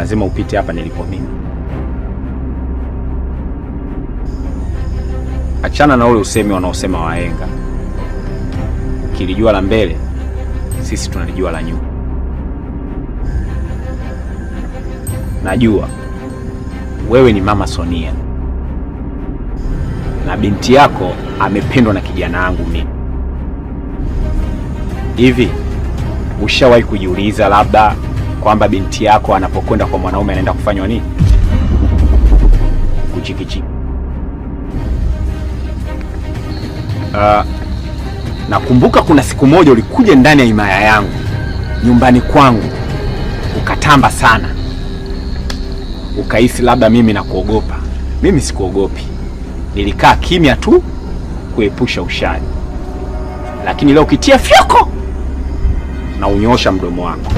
lazima upite hapa nilipo mimi. Achana na ule usemi wanaosema wahenga, kilijua la mbele, sisi tunalijua la nyuma. Najua wewe ni Mama Sonia na binti yako amependwa na kijana wangu mimi. Hivi ushawahi kujiuliza labda kwamba binti yako anapokwenda kwa mwanaume anaenda kufanywa nini? Kuchikichi. Nakumbuka kuna siku moja ulikuja ndani ya himaya yangu, nyumbani kwangu, ukatamba sana. Ukahisi labda mimi nakuogopa. Mimi sikuogopi. Nilikaa kimya tu kuepusha ushari. Lakini leo ukitia fyoko na unyoosha mdomo wako.